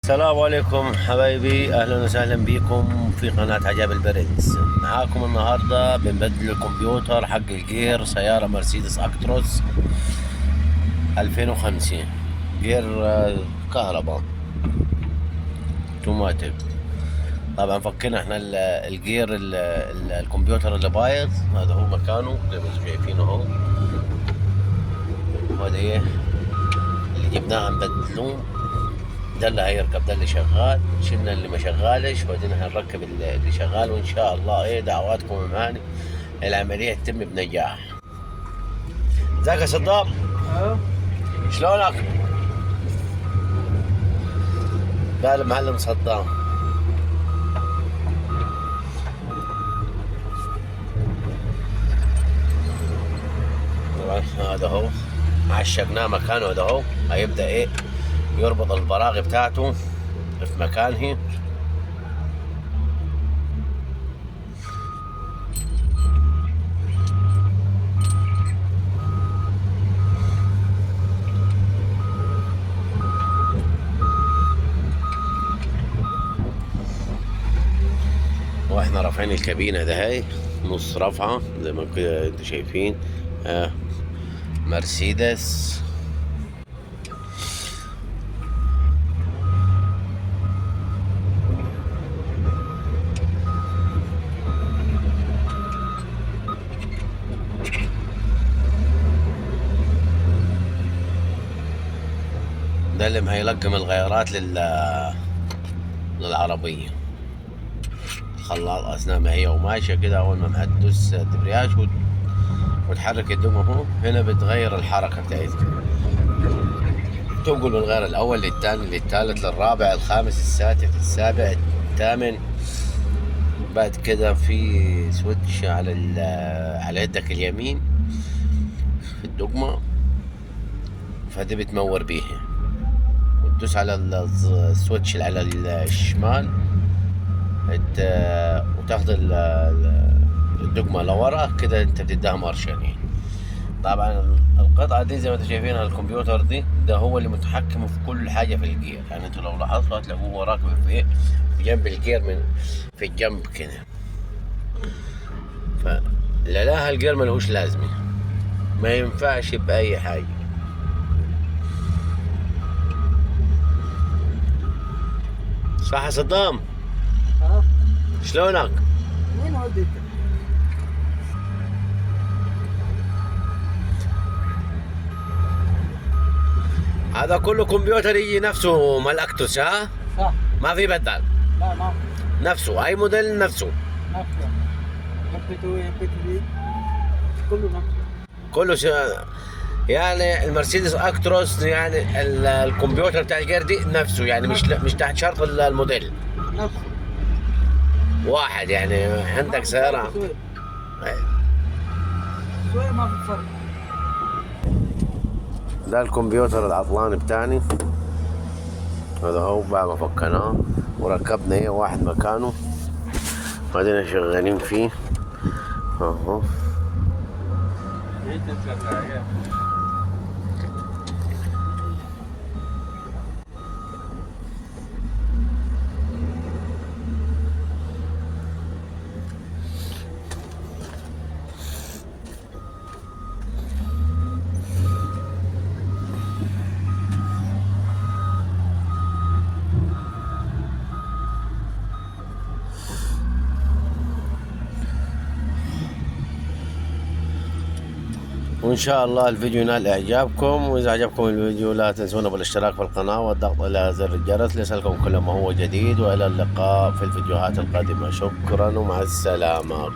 السلام عليكم حبايبي، اهلا وسهلا بكم في قناة عجائب البرنس. معاكم النهاردة بنبدل الكمبيوتر حق الجير سيارة مرسيدس اكتروس 2005 جير كهرباء اوتوماتيك. طبعا فكنا احنا الجير الكمبيوتر اللي بايظ، هذا هو مكانه زي ما انتم شايفينه اهو. هذا ايه اللي جبناه نبدلوه، ده اللي هيركب، ده اللي شغال. شلنا اللي ما شغالش وبعدين هنركب اللي شغال، وان شاء الله ايه دعواتكم معاني العمليه تتم بنجاح. ازيك يا صدام؟ شلونك؟ قال المعلم صدام. طبعا هذا هو عشقناه مكانه، هذا هو هيبدا ايه يربط البراغي بتاعته في مكانه. واحنا رافعين الكابينة ده، هاي نص رفعة زي ما كده انتوا شايفين. مرسيدس. ده اللي هيلقم الغيارات للعربية. خلاط اثناء ما هي وماشيه كده، اول ما هتدوس الدبرياج وتحرك الدمى اهو، هنا بتغير الحركه بتاعتها، تنقل من الغير الاول للثاني للثالث للرابع الخامس السادس السابع الثامن. بعد كده في سويتش على يدك اليمين في الدقمه، فدي بتمور بيها، وتدوس على السويتش اللي على الشمال وتاخد الدقمة لورا كده، انت بتديها مارشين. طبعا القطعة دي زي ما انتم شايفينها، الكمبيوتر ده هو اللي متحكم في كل حاجة في الجير. يعني انتوا لو لاحظتوا هتلاقوه وراك في جنب الجير، في الجنب كده. فلا الجير ملهوش لازمة، ما ينفعش بأي حاجة. صح يا صدام؟ شلونك؟ وين وديتك؟ هذا كله كمبيوتر يجي نفسه مال اكتوس، ها؟ صح. ما في بدل. لا ما نفسه، اي موديل نفسه. نفسه. MP2 كله نفسه. كله يعني المرسيدس اكتروس، يعني الكمبيوتر بتاع الجير دي نفسه، يعني مش تحت شرط الموديل. نفسه واحد، يعني عندك سيارة. شوية ما في فرق. ده الكمبيوتر العطلان بتاعي، هذا هو. بعد ما فكناه وركبنا ايه واحد مكانه، بعدين شغالين فيه اهو. وإن شاء الله الفيديو ينال إعجابكم، وإذا عجبكم الفيديو لا تنسونا بالاشتراك في القناة والضغط على زر الجرس ليصلكم كل ما هو جديد. وإلى اللقاء في الفيديوهات القادمة. شكرا ومع السلامة.